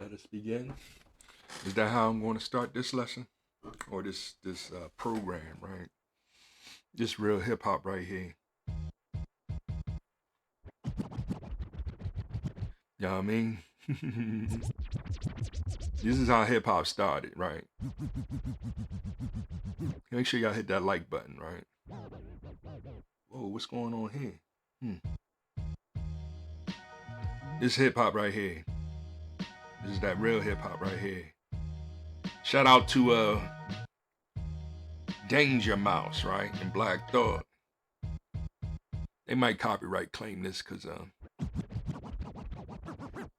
Let us begin. Is that how I'm going to start this lesson or this program? Right, this real hip hop right here. You know what I mean? This is how hip hop started, right? Make sure y'all hit that like button, right? Whoa, what's going on here? This hip hop right here. This is that real hip hop right here. Shout out to Danger Mouse, right? And Black Thought. They might copyright claim this because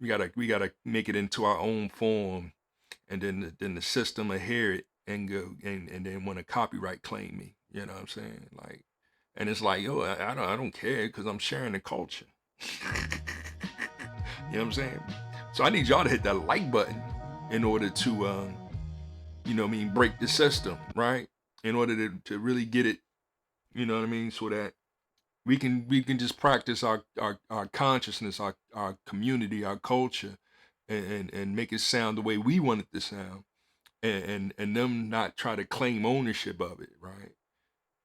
we gotta make it into our own form, and then the system will hear it and go and then want to copyright claim me. You know what I'm saying? Like, and it's like, yo, I don't care because I'm sharing the culture. You know what I'm saying? So I need y'all to hit that like button in order to you know what I mean, break the system, right? In order to really get it, you know what I mean, so that we can just practice our consciousness, our community, our culture, and make it sound the way we want it to sound, and them not try to claim ownership of it, right?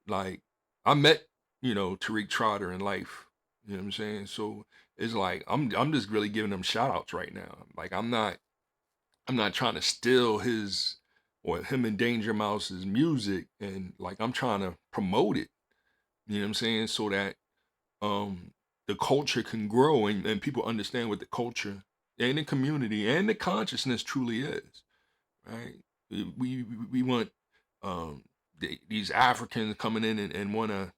Like I met, Tariq Trotter in life, you know what I'm saying? So it's like I'm just really giving them shout outs right now. Like I'm not trying to steal his or him and Danger Mouse's music, and like I'm trying to promote it, you know what I'm saying, so that um the culture can grow, and people understand what the culture and the community and the consciousness truly is, right? We want these Africans coming in and want to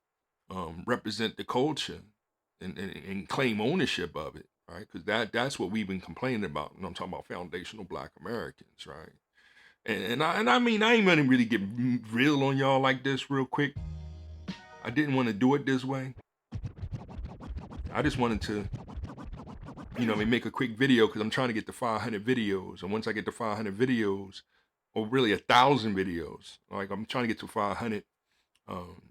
represent the culture and claim ownership of it, right? Because that's what we've been complaining about when I'm talking about foundational Black Americans, right? And I mean, I ain't gonna really get real on y'all like this real quick. I didn't want to do it this way. I just wanted to, make a quick video because I'm trying to get to 500 videos. And once I get to 500 videos, or really 1,000 videos, like I'm trying to get to 500. Um,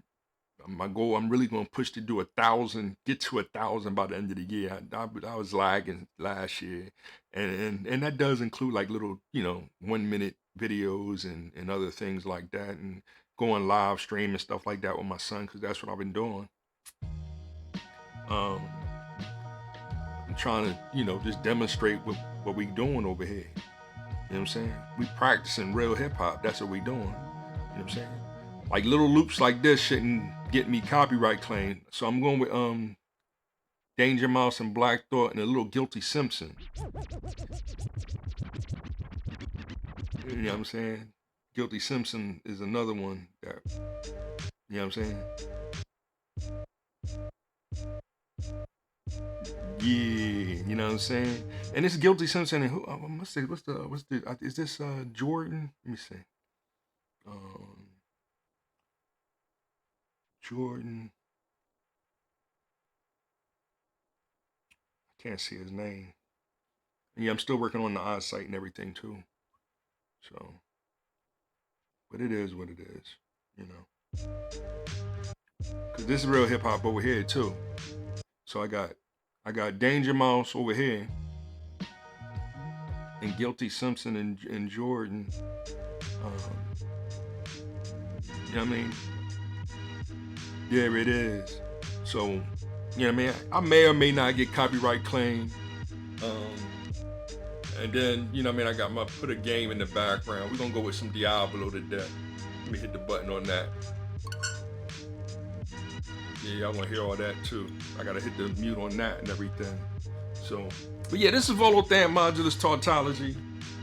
my goal, I'm really going to push to do 1,000, get to 1,000 by the end of the year. I was lagging last year, and that does include like little, 1 minute videos and other things like that, and going live stream and stuff like that with my son because that's what I've been doing. Um, I'm trying to, just demonstrate what we doing over here. You know what I'm saying? We practicing real hip hop. That's what we doing. You know what I'm saying? Like little loops like this shouldn't get me copyright claim. So I'm going with Danger Mouse and Black Thought and a little Guilty Simpson. You know what I'm saying? Guilty Simpson is another one that, you know what I'm saying? Yeah, you know what I'm saying? And it's Guilty Simpson and who, is this Jordan? Let me see. Um, Jordan, I can't see his name. Yeah, I'm still working on the eyesight and everything too. So, but it is what it is, you know. Cause this is real hip hop over here too. So I got Danger Mouse over here, and Guilty Simpson and Jordan. Um, you know what I mean? Yeah, it is. So, you know what I mean? I may or may not get copyright claim. Um, and then, you know what I mean? I got my put a game in the background. We're gonna go with some Diablo to death. Let me hit the button on that. Yeah, y'all wanna hear all that too. I gotta hit the mute on that and everything. So, but yeah, this is Volothan Modulus Tautology.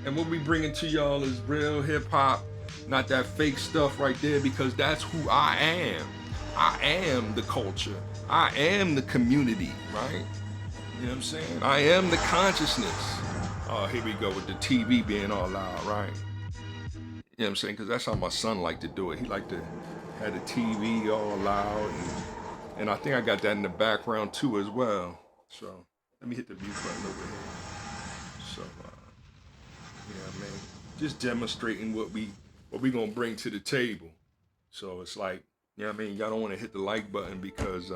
And what we bringing to y'all is real hip hop, not that fake stuff right there, because that's who I am. I am the culture. I am the community, right? You know what I'm saying? I am the consciousness. Oh, here we go with the TV being all loud, right? You know what I'm saying? Because that's how my son liked to do it. He liked to have the TV all loud, and I think I got that in the background too as well. So let me hit the mute button over here. So yeah, man, just demonstrating what we gonna bring to the table. So it's like, yeah, I mean, y'all don't want to hit the like button because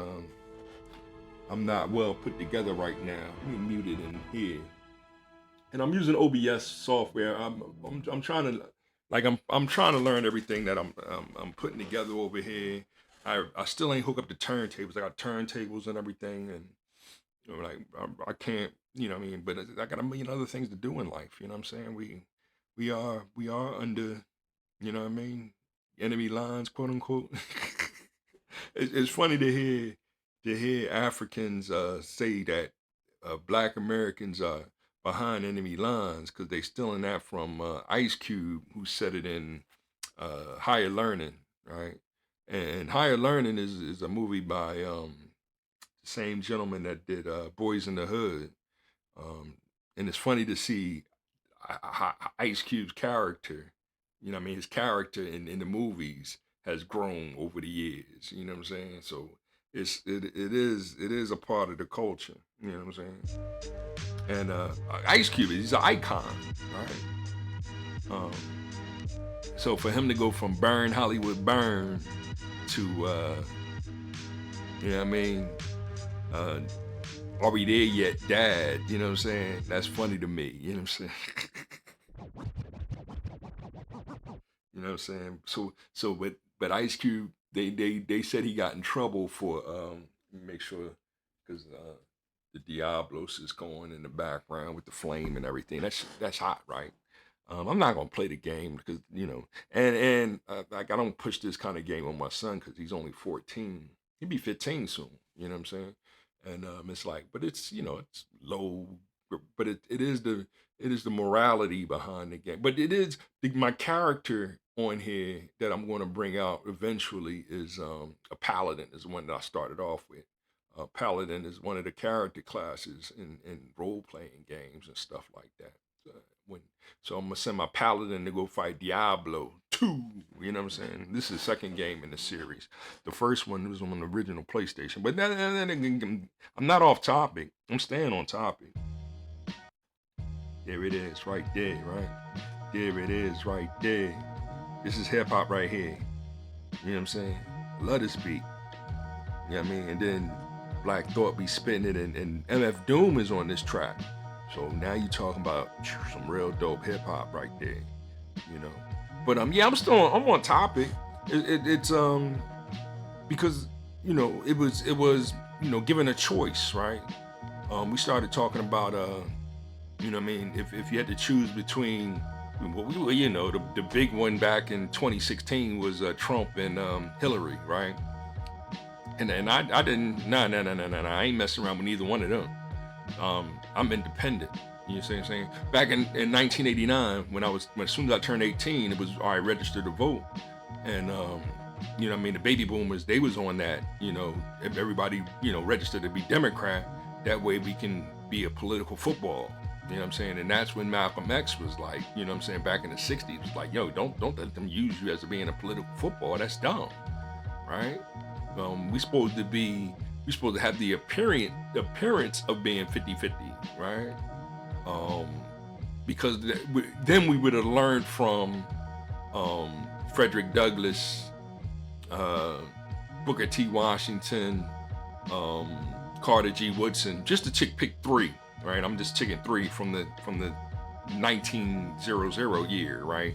I'm not well put together right now. Let me mute it in here. and I'm using OBS software. I'm trying to I'm trying to learn everything that I'm putting together over here. I still ain't hook up the turntables. I got turntables and everything, and you know, like I can't, you know what I mean. But I got a million other things to do in life. You know what I'm saying? We are under, you know what I mean, enemy lines, quote unquote. It's funny to hear Africans say that Black Americans are behind enemy lines because they stealing that from Ice Cube, who said it in Higher Learning, right? And Higher Learning is a movie by the same gentleman that did Boys in the Hood, and it's funny to see Ice Cube's character, you know what I mean, his character in the movies has grown over the years, you know what I'm saying? So it is a part of the culture, you know what I'm saying? And Ice Cube, he's an icon, right? Um, so for him to go from Burn Hollywood Burn to you know what I mean, uh, are we there yet, Dad? You know what I'm saying? That's funny to me. You know what I'm saying? You know what I'm saying? But Ice Cube, they said he got in trouble for make sure because the Diablos is going in the background with the flame and everything. That's hot, right? I'm not gonna play the game because and like I don't push this kind of game on my son because he's only 14. He'll be 15 soon. You know what I'm saying? And it's like, but it's it's low, but it is the morality behind the game. But it is my character on here that I'm going to bring out eventually is a paladin is the one that I started off with. Paladin is one of the character classes in role playing games and stuff like that. When so I'm gonna send my paladin to go fight Diablo 2. You know what I'm saying? This is the second game in the series. The first one was on the original PlayStation. But then I'm not off topic. I'm staying on topic. There it is, right there, right? There it is, right there. This is hip hop right here. You know what I'm saying? Love this beat. You know what I mean? And then Black Thought be spitting it, and MF Doom is on this track. So now you talking about some real dope hip hop right there, you know. But yeah, I'm on topic. It's because it was given a choice, right? We started talking about you know what I mean, if you had to choose between well, the big one back in 2016 was Trump and Hillary, right? And I didn't no, I ain't messing around with neither one of them. I'm independent. You know what I'm saying? Back in 1989, as soon as I turned 18, it was all right, registered to vote. And you know what I mean, the baby boomers, they was on that, if everybody, registered to be Democrat, that way we can be a political football. You know what I'm saying? And that's when Malcolm X was like, you know what I'm saying, back in the 60s, was like, yo, don't let them use you as being a political football. That's dumb. Right? We supposed to have the appearance of being 50-50, right? Because then we would have learned from Frederick Douglass, Booker T. Washington, Carter G. Woodson, just to pick three, right? I'm just taking three from the 1900 year, right?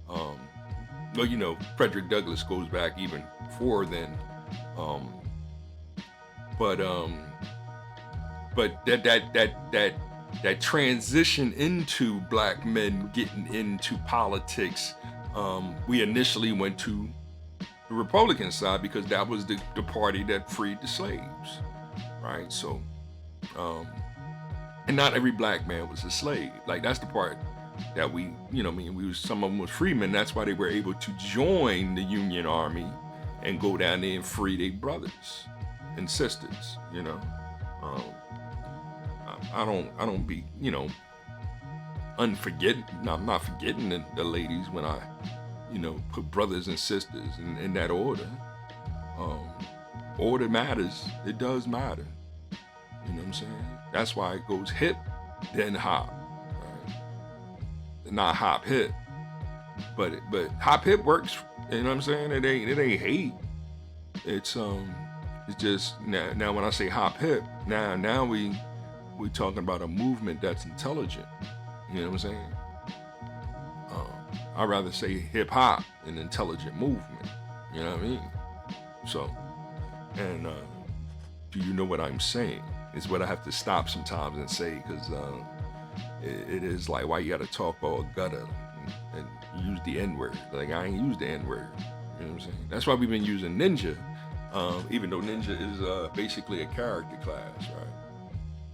Well, Frederick Douglass goes back even before then. But that transition into black men getting into politics, we initially went to the Republican side because that was the party that freed the slaves, right? So, and not every black man was a slave. Like that's the part that we some of them were freemen. That's why they were able to join the Union Army and go down there and free their brothers and sisters. I don't be unforgetting. I'm not forgetting the ladies when I put brothers and sisters in that order. Order matters. It does matter. You know what I'm saying? That's why it goes hip, then hop. Right? Not hop hip, but hop hip works. You know what I'm saying? It ain't hate. It's just now when I say hop hip, now we talking about a movement that's intelligent. You know what I'm saying? I'd rather say hip hop an intelligent movement. You know what I mean? So, and do you know what I'm saying? Is what I have to stop sometimes and say, because it is like, why you got to talk all gutter and use the N word? Like, I ain't used the N word. You know what I'm saying? That's why we've been using ninja, even though ninja is basically a character class, right?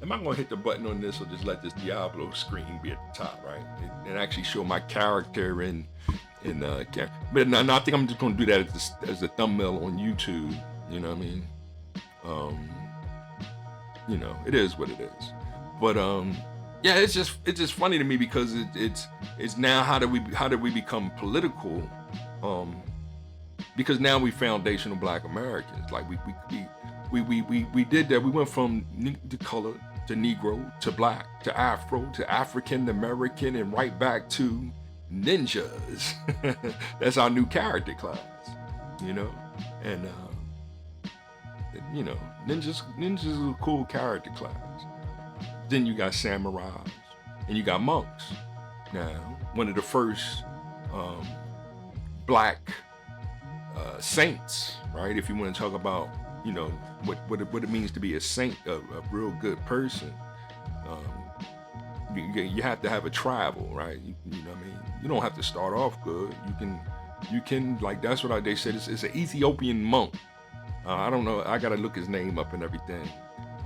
Am I gonna hit the button on this or just let this Diablo screen be at the top, right? And actually show my character but no, I think I'm just gonna do that as a thumbnail on YouTube. You know what I mean? You know, it is what it is. But yeah, it's just funny to me because it's now how do we become political? Because now we foundational Black Americans. Like we did that. We went from the color to Negro to Black to Afro to African American and right back to ninjas. That's our new character class, you know. And you know, ninjas is a cool character class. Then you got samurais and you got monks. Now, one of the first Black saints, right? If you want to talk about, you know, what it means to be a saint, a real good person, you have to have a tribal, right? You know what I mean? You don't have to start off good. You can like, that's what they said. It's an Ethiopian monk. I don't know. I gotta look his name up and everything.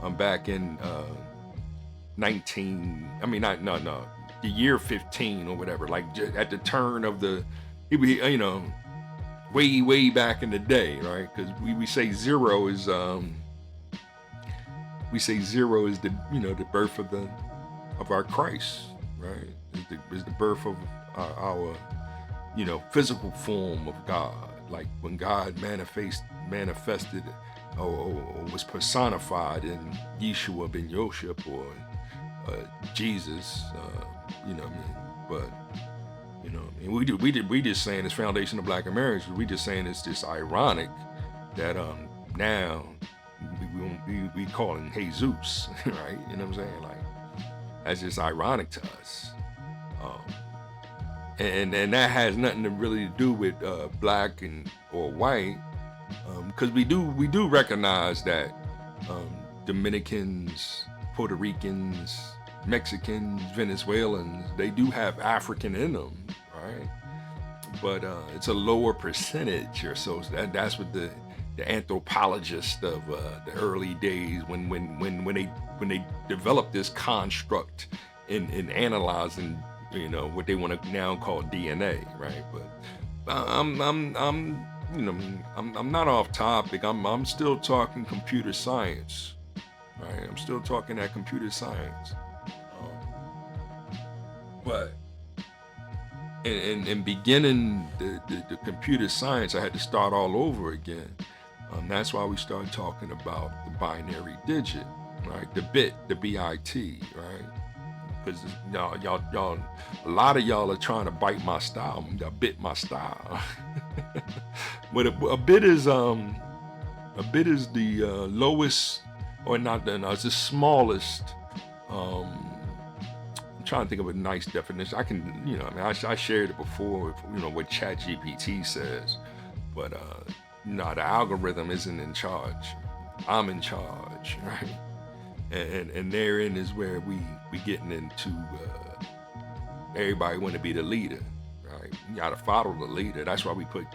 I'm back in the year 15 or whatever. Like at the turn of you know, way back in the day, right? Because we say zero is the, you know, the birth of our Christ, right? Is the birth of our you know, physical form of God. Like when God manifested or was personified in Yeshua ben Yoshep or Jesus, you know what I mean? But you know, and we just saying it's foundation of Black Americans. We just saying it's just ironic that now we call him Jesus, right? You know what I'm saying? Like that's just ironic to us, and that has nothing to really do with Black or white, because we do recognize that Dominicans, Puerto Ricans, Mexicans, Venezuelans, they do have African in them, right? But it's a lower percentage or so. That's what the anthropologists of the early days, when they developed this construct in analyzing, you know, what they want to now call DNA, right? But I'm you know, I'm not off topic. I'm still talking computer science, right? I'm still talking that computer science. But in beginning the computer science, I had to start all over again. That's why we started talking about the binary digit, right? The bit, the BIT, right? Because y'all, a lot of y'all are trying to bite my style. Y'all bit my style. But a bit is the lowest, or not? No, it's the smallest. I'm trying to think of a nice definition. I can, you know, I mean, I shared it before with, you know, what ChatGPT says, but no, the algorithm isn't in charge. I'm in charge, right? And therein is where we getting into everybody want to be the leader, right? You gotta follow the leader. That's why we put,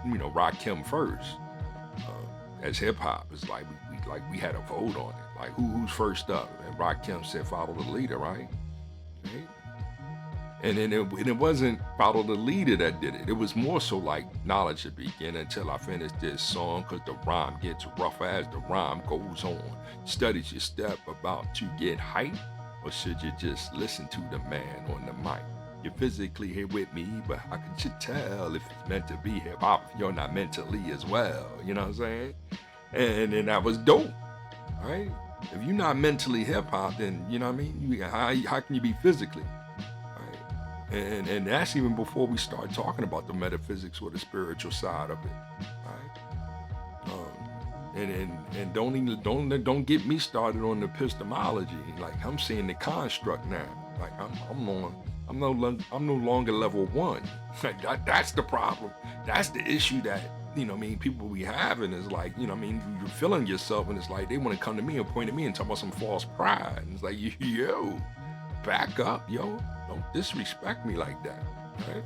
you know, Rakim first. As hip hop, it's like we had a vote on it. Like who's first up? And Rakim said follow the leader, right? And then it wasn't follow the leader that did it. It was more so like knowledge should begin until I finish this song, because the rhyme gets rougher as the rhyme goes on. Studies your step about to get hype, or should you just listen to the man on the mic? You're physically here with me, but how could you tell if it's meant to be hip hop if you're not mentally as well? You know what I'm saying? And then that was dope, right? If you're not mentally hip hop, then you know what I mean. How can you be physically? And that's even before we start talking about the metaphysics or the spiritual side of it, right? And don't get me started on the epistemology. Like I'm seeing the construct now. Like I'm no longer level one. That's the problem. That's the issue that, people be having is like, you're feeling yourself and it's like they want to come to me and point at me and talk about some false pride. And it's like, yo, back up, yo. Don't disrespect me like that, right?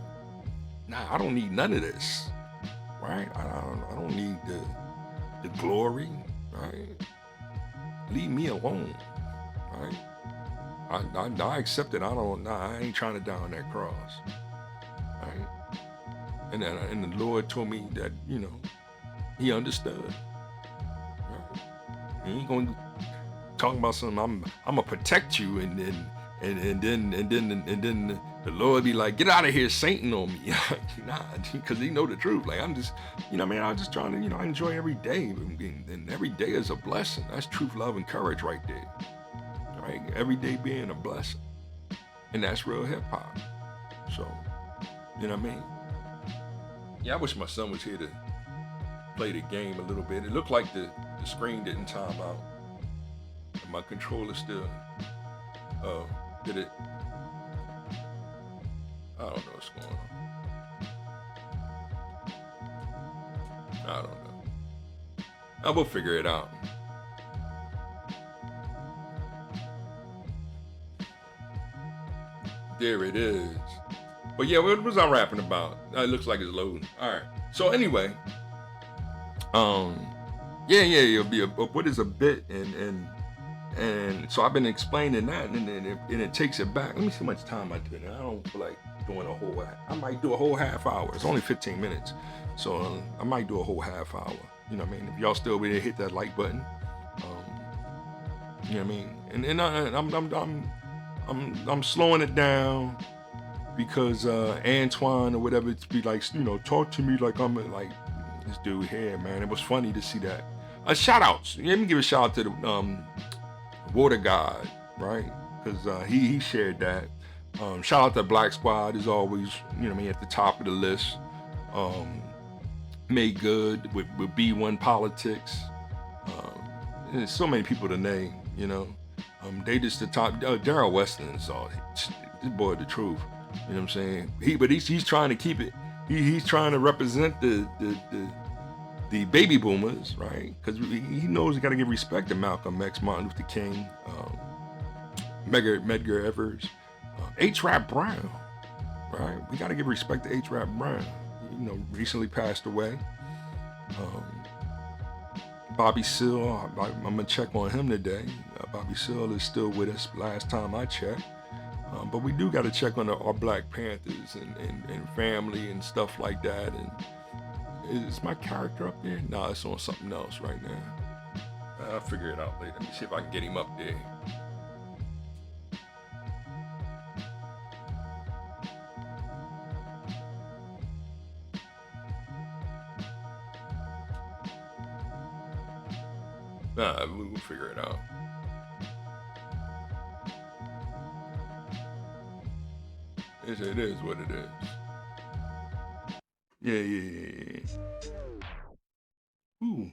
Nah, I don't need none of this, right? I don't need the glory, right? Leave me alone, right? I accept it. I ain't trying to die on that cross, right? And the Lord told me that, He understood. Right? He ain't gonna talk about something. I'm gonna protect you, and then the Lord be like, get out of here, Satan on me. Nah, because He know the truth. Like I'm just, I'm just trying to, I enjoy every day, and every day is a blessing. That's truth, love, and courage right there. Right? Every day being a blessing, and that's real hip hop. So, you know what I mean? Yeah, I wish my son was here to play the game a little bit. It looked like the screen didn't time out, and my controller still did it. I don't know what's going on. I don't know. I will figure it out. There it is. But yeah, what was I rapping about? It looks like it's loading. All right. So anyway, it'll be what is a bit, and so I've been explaining that, and it takes it back. Let me see how much time I do it. I don't feel like doing a whole. I might do a whole half hour. It's only 15 minutes, so I might do a whole half hour. You know what I mean? If y'all still be there, hit that like button. You know what I mean? And I'm slowing it down because Antoine or whatever, to be like, talk to me like I'm like this dude here, man. It was funny to see that. Shout outs. Let me give a shout out to the Water God, right? Because he shared that. Shout out to Black Squad, is always, at the top of the list. Made Good with B1 Politics. There's so many people to name, they just the top. Daryl Weston is all. This boy, the truth. You know what I'm saying? He's trying to keep it. He's trying to represent the baby boomers, right? Because he knows he got to give respect to Malcolm X, Martin Luther King, Medgar Evers, H. Rap Brown, right? We got to give respect to H. Rap Brown. Recently passed away. Bobby Seale, I'm gonna check on him today. Bobby Seale is still with us. Last time I checked. But we do got to check on our Black Panthers and family and stuff like that. And is my character up there? No, it's on something else right now. I'll figure it out later. Let me see if I can get him up there. Nah, we'll figure it out. It is what it is. Yeah. Ooh.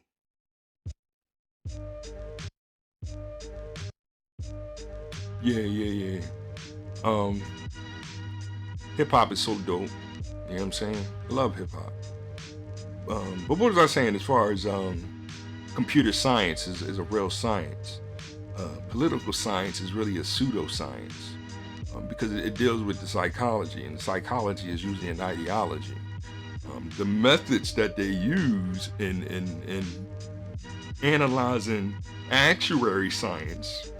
Yeah. Hip hop is so dope. You know what I'm saying? I love hip hop. But what was I saying as far as computer science is a real science? Political science is really a pseudoscience. Because it deals with the psychology, and the psychology is usually an ideology. The methods that they use in analyzing actuary science,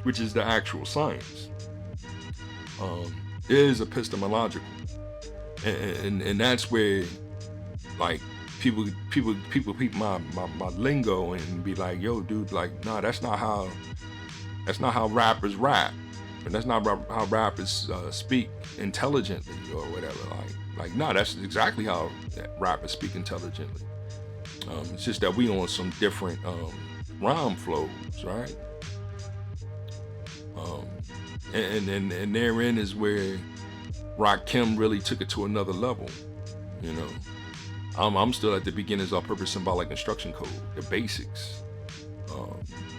which is the actual science, is epistemological, and that's where, like, people peep my lingo and be like, yo, dude, like, nah, that's not how rappers rap. And that's not how rappers speak intelligently or whatever. Like, no, that's exactly how rappers speak intelligently. It's just that we on some different rhyme flows, right? And therein is where Rakim really took it to another level. I'm still at the beginners of purpose symbolic instruction code, the basics.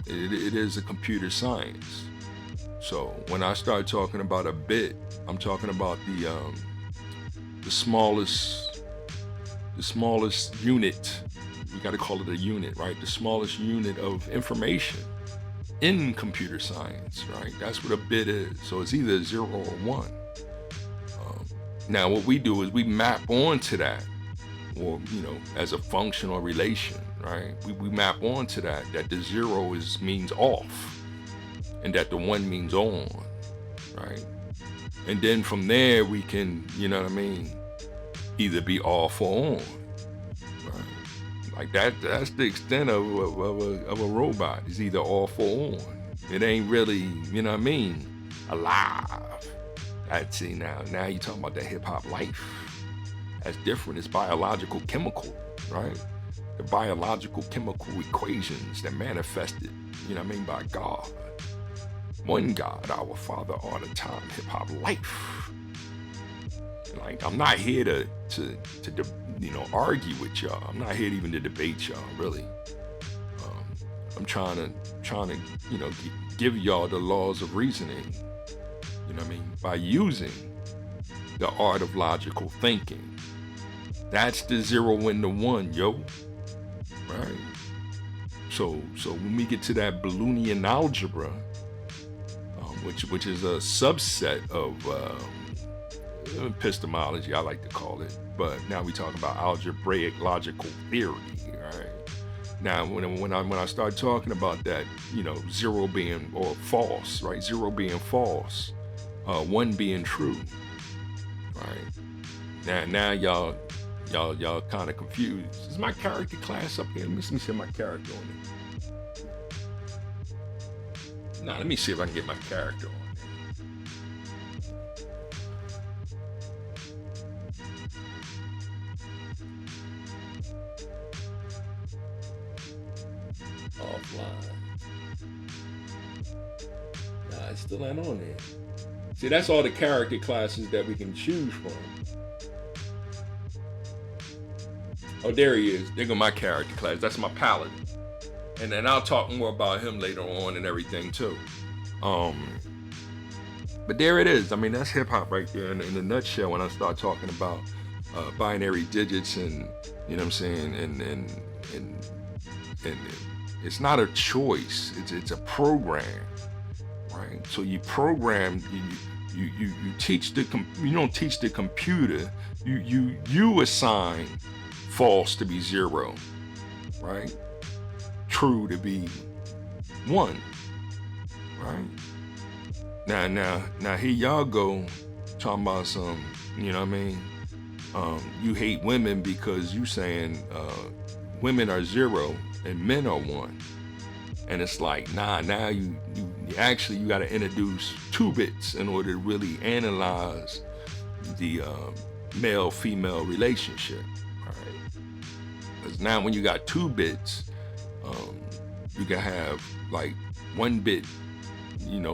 It is a computer science. So when I start talking about a bit, I'm talking about the smallest unit. We got to call it a unit, right? The smallest unit of information in computer science, right? That's what a bit is. So it's either 0 or 1. Now what we do is we map onto that, or as a function or relation, right? We map onto that the 0 means off, and that the 1 means on, right? And then from there we can, either be off or on, right? Like that's the extent of a robot. It's either off or on. It ain't really, alive. That's see now you talking about that hip hop life. That's different. It's biological chemical, right? The biological chemical equations that manifested, by God. One God, our Father, all the time. Hip hop life. Like, I'm not here to argue with y'all. I'm not here even to debate y'all, really. I'm trying to give y'all the laws of reasoning. By using the art of logical thinking. That's the 0 and the 1, yo. Right? So when we get to that Balloonian algebra, which is a subset of epistemology, I like to call it, but now we talk about algebraic logical theory, right? Now, when I start talking about that, 0 being or false, right? 0 being false, 1 being true, right? Now y'all kind of confused. Is my character class up here? Let me see my character on it. Now let me see if I can get my character on. Offline. Nah, it still ain't on there. See, that's all the character classes that we can choose from. Oh, there he is. There go my character class. That's my Paladin. And then I'll talk more about him later on and everything too. But there it is. I mean, that's hip hop right there in a nutshell when I start talking about binary digits and, you know what I'm saying, and it's not a choice. It's a program, right? So you program, you teach you don't teach the computer. You assign false to be 0, right? True to be 1, right? Now here y'all go talking about some, you hate women because you saying women are 0 and men are 1. And it's like, now you actually got to introduce 2 bits in order to really analyze the male-female relationship, right? Because now when you got 2 bits, you can have like 1 bit,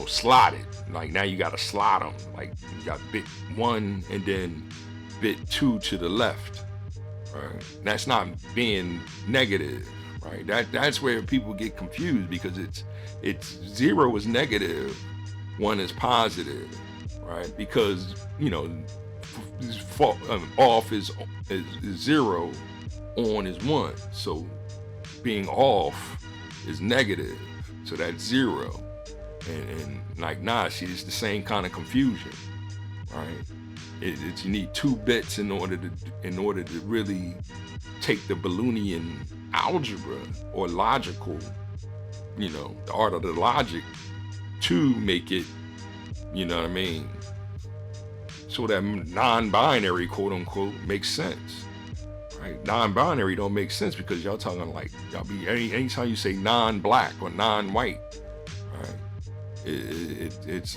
slotted. Like now you got to slot them. Like you got bit 1 and then bit 2 to the left, right? That's not being negative, right? That's where people get confused because it's 0 is negative, 1 is positive, right? Because off is 0, on is 1. So being off is negative, so that's 0. And like, see, it's the same kind of confusion, right? You need 2 bits in order to really take the Balloonian algebra or logical, the art of the logic to make it, so that non-binary, quote unquote, makes sense. Right? Non-binary don't make sense because y'all talking like y'all be anytime you say non-black or non-white, right? It's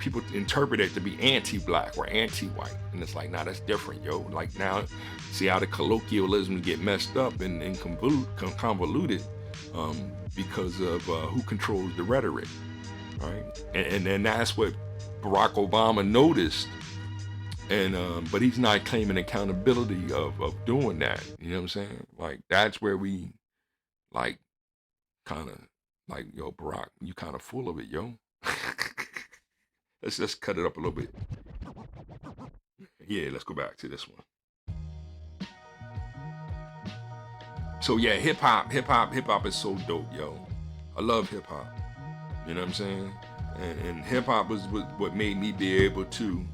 people interpret it to be anti-black or anti-white, and it's like, that's different, yo. Like now, see how the colloquialisms get messed up and convoluted because of who controls the rhetoric, right? And then that's what Barack Obama noticed. And but he's not claiming accountability of doing that. You know what I'm saying? Like that's where we like kind of like, yo, Barack, you kind of full of it, yo. Let's cut it up a little bit. Yeah, let's go back to this one. So yeah, hip hop is so dope, yo. I love hip hop. You know what I'm saying? And hip hop was what made me be able to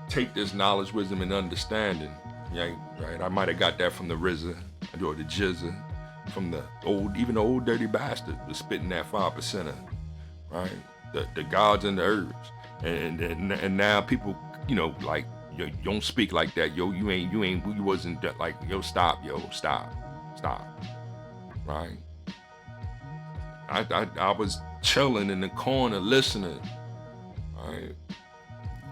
take this knowledge, wisdom, and understanding. Right? I might have got that from the RZA or the Jizza, from the old dirty bastard was spitting that 5%er, right? The gods and the herbs, and now people, you know, like, yo, you don't speak like that, yo. You wasn't like, yo, stop, right? I was chilling in the corner listening, right?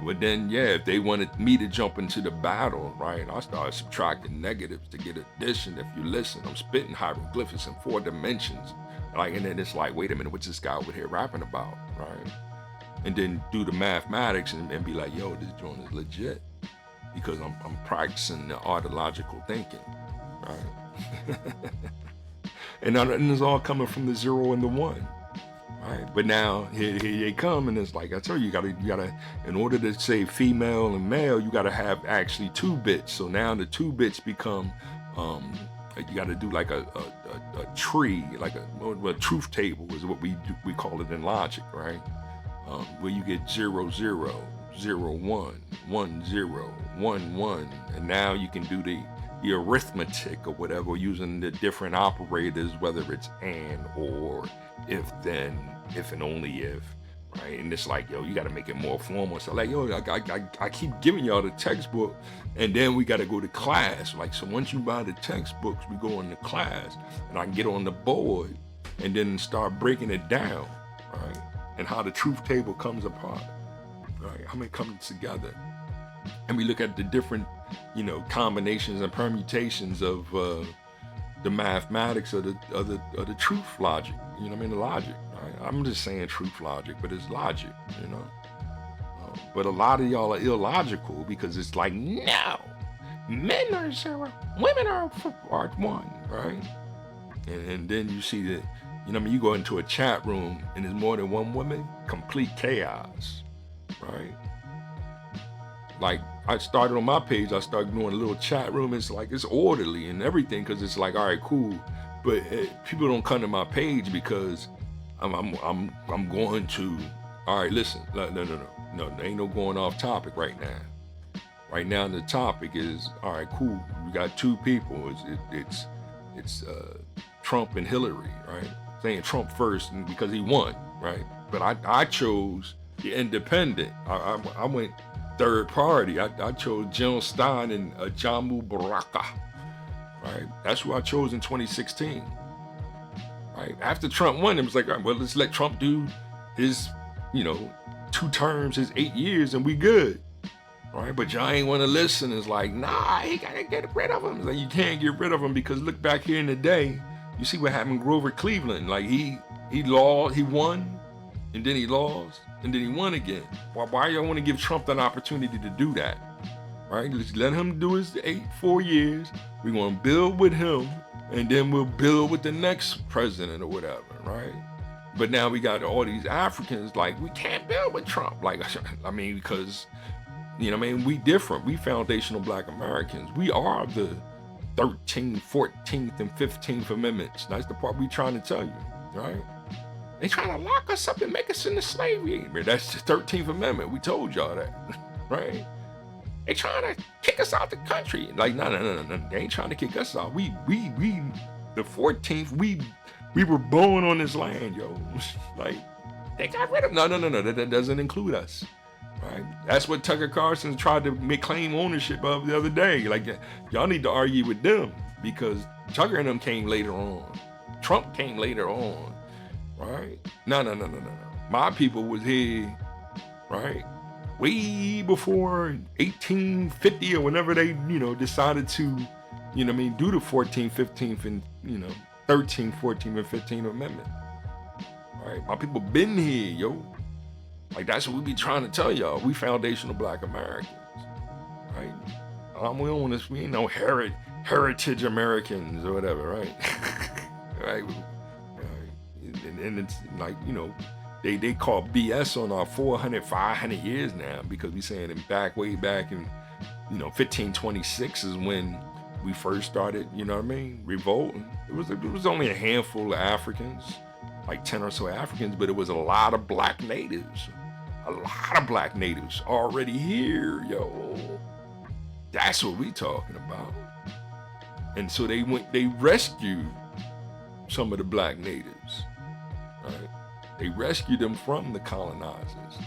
But then, yeah, if they wanted me to jump into the battle, right, I started subtracting negatives to get addition. If you listen, I'm spitting hieroglyphics in 4 dimensions. Like, and then it's like, wait a minute, what's this guy over here rapping about, right? And then do the mathematics and be like, yo, this joint is legit. Because I'm practicing the art of logical thinking, right? and it's all coming from the 0 and the 1. Right. But now here they come, and it's like I tell you, you gotta, in order to say female and male, you gotta have actually 2 bits. So now the 2 bits become, you gotta do like a tree, like a truth table is what we call it in logic, right? Where you get 0 0 0 1 1 0 1 1, and now you can do the arithmetic or whatever using the different operators, whether it's and, or, if, then, if and only if, right? And it's like, yo, you got to make it more formal. So like, yo, I keep giving y'all the textbook, and then we got to go to class. Like, so once you buy the textbooks, we go into class, and I can get on the board and then start breaking it down, right? And how the truth table comes apart, right? How it comes together. And we look at the different, you know, combinations and permutations of the mathematics of the truth logic. You know what I mean? The logic. Right? I'm just saying truth logic, but it's logic. You know. But a lot of y'all are illogical because it's like, no, men are 0, women are 1, right? And then you see that, you know what I mean? You go into a chat room and there's more than one woman, complete chaos, right? Like, I started on my page, I started doing a little chat room. It's like, it's orderly and everything, because it's like, all right, cool. But people don't come to my page because I'm going to, all right, listen, no, there ain't no going off topic right now. Right now, the topic is, all right, cool. We got 2 people. It's Trump and Hillary, right? Saying Trump first because he won, right? But I chose the independent. I went third party. I chose Jill Stein and Jamu Baraka, right? That's who I chose in 2016, right? After Trump won, it was like, all right, well, let's let Trump do his, 2 terms, his 8 years, and we good, right? But y'all ain't want to listen. It's like, nah, he gotta get rid of him. It's like, you can't get rid of him because look back here in the day, you see what happened in Grover Cleveland. Like, he won, and then he lost, and then he won again. Why y'all want to give Trump an opportunity to do that? Right? Let's let him do his 4 years. We're going to build with him, and then we'll build with the next president or whatever, right? But now we got all these Africans like, we can't build with Trump. Like, I mean, because, we different. We foundational Black Americans. We are the 13th, 14th, and 15th Amendments. That's the part we trying to tell you, right? They trying to lock us up and make us into slavery. That's the 13th Amendment. We told y'all that, right? They trying to kick us out the country. Like, no. They ain't trying to kick us out. We the 14th, we were born on this land, yo. Like, they got rid of, no, that doesn't include us, right? That's what Tucker Carlson tried to claim ownership of the other day. Like, y'all need to argue with them because Tucker and them came later on. Trump came later on. Right? No. My people was here, right? Way before 1850 or whenever they, decided to, do the 14th, 15th, and, 13th, 14th, and 15th Amendment. Right? My people been here, yo. Like, that's what we be trying to tell y'all. We foundational Black Americans, right? We ain't no heritage Americans or whatever, right? Right? And it's like, they call BS on our 400, 500 years now, because we saying way back in, 1526 is when we first started, revolting. It was only a handful of Africans, like 10 or so Africans, but it was a lot of black natives. A lot of black natives already here, yo. That's what we talking about. And so they rescued some of the black natives, right? They rescued them from the colonizers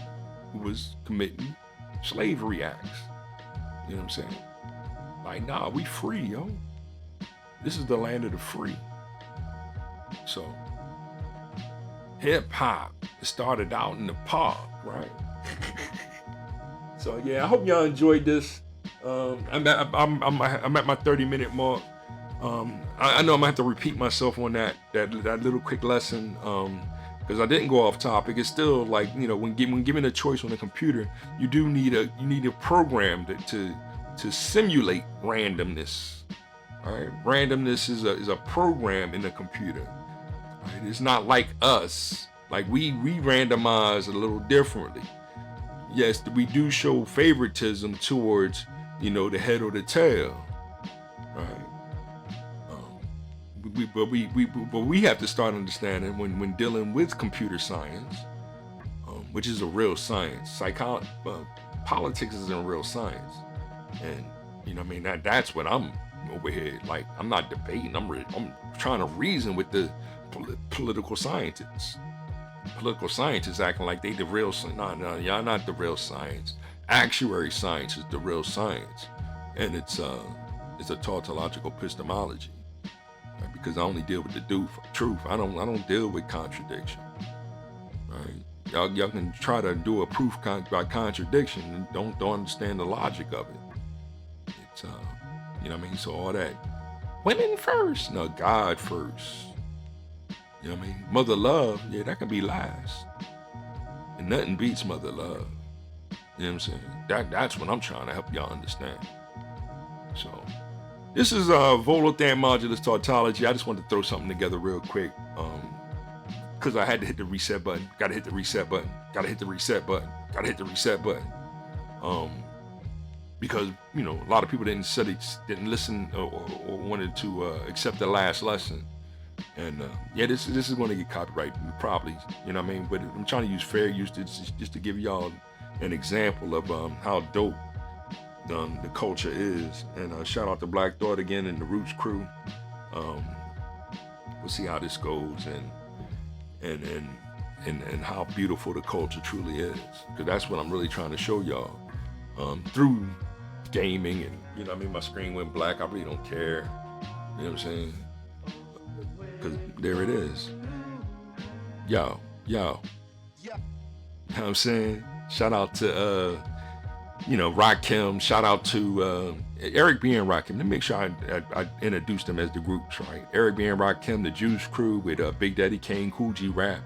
who was committing slavery acts. You know what I'm saying? Like, nah, we free, yo. This is the land of the free. So, hip hop started out in the park, right? So yeah, I hope y'all enjoyed this. I'm at my 30-minute mark. I know I'm gonna have to repeat myself on that little quick lesson, because I didn't go off topic. It's still like, when given a choice on a computer, you need a program to simulate randomness. All right, randomness is a program in the computer. Right? It's not like us. Like we randomize a little differently. Yes, we do show favoritism towards, the head or the tail, right? But we have to start understanding when dealing with computer science, which is a real science. Politics is a real science, and that's what I'm over here. Like, I'm not debating. I'm trying to reason with the political scientists. Political scientists acting like they the real science. No, y'all not the real science. Actuary science is the real science, and it's a tautological epistemology, right? Because I only deal with the truth. I don't deal with contradiction, right? Y'all can try to do a proof by contradiction and don't understand the logic of it. It's So all that women first, no, God first. You know what I mean? Mother love, yeah, that can be lies. And nothing beats mother love. You know what I'm saying? That's what I'm trying to help y'all understand. So, this is Volothan Modulus Tautology. I just wanted to throw something together real quick. Because I had to hit the reset button. Gotta hit the reset button. Gotta hit the reset button. Gotta hit the reset button. Because, a lot of people didn't listen or wanted to accept the last lesson. And this is going to get copyrighted probably, you know what I mean? But I'm trying to use fair use just to give y'all an example of how dope the culture is. And shout out to Black Thought again and the Roots crew. We'll see how this goes and how beautiful the culture truly is. Because that's what I'm really trying to show y'all through gaming. And my screen went black. I really don't care. You know what I'm saying? Because there it is. Yo. You know what I'm saying? Shout out to, Rakim. Shout out to Eric B. and Rakim. Let me make sure I introduced them as the groups, right? Eric B. and Rakim, the Juice Crew with Big Daddy Kane, Cool G Rap.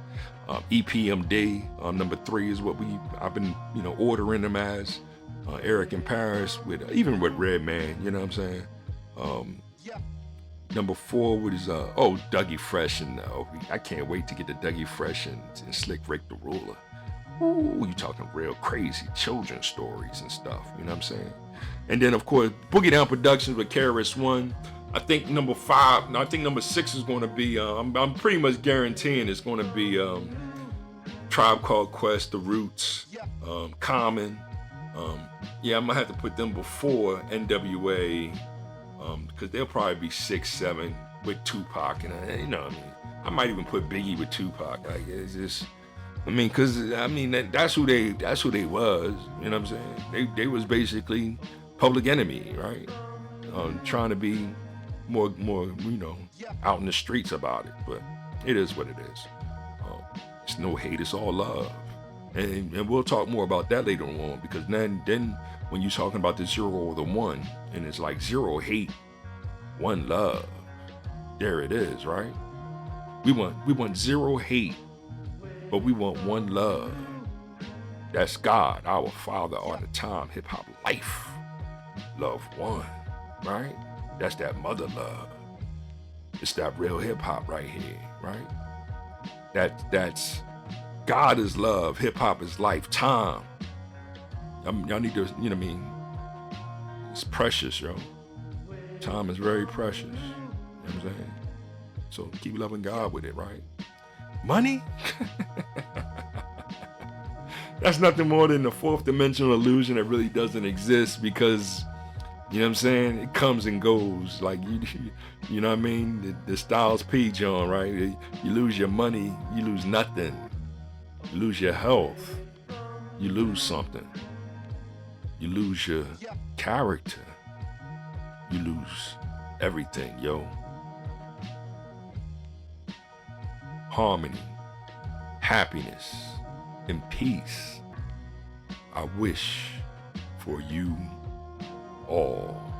EPMD, number 3 is what I've been, ordering them as. Eric in Paris, even with Redman, you know what I'm saying? Number 4 was Dougie Fresh, and I can't wait to get to Dougie Fresh and Slick Rick the Ruler. Ooh, you talking real crazy children's stories and stuff, you know what I'm saying? And then of course Boogie Down Productions with KRS-One. I think number 6 is going to be. I'm pretty much guaranteeing it's going to be Tribe Called Quest, The Roots, Common. Yeah, I'm gonna have to put them before NWA. Because they'll probably be 6, 7 with Tupac, and I might even put Biggie with Tupac. Like, it's just, that's who they was. You know what I'm saying? They was basically Public Enemy, right? Trying to be more, out in the streets about it. But it is what it is. It's no hate, it's all love, and we'll talk more about that later on. Because then when you're talking about the 0 or the 1. And it's like 0 hate, 1 love. There it is, right? We want 0 hate, but we want 1 love. That's God, our Father, all the time. Hip hop life, love 1, right? That's that mother love. It's that real hip hop right here, right? God is love. Hip hop is life. Time. Y'all need to, you know what I mean? It's precious, yo. Time is very precious. You know what I'm saying? So keep loving God with it, right? Money? That's nothing more than the fourth dimensional illusion that really doesn't exist, because, you know what I'm saying, it comes and goes. Like, you know what I mean? The Styles P John, right? You lose your money, you lose nothing. You lose your health, you lose something. You lose your character, you lose everything, yo. Harmony, happiness, and peace, I wish for you all.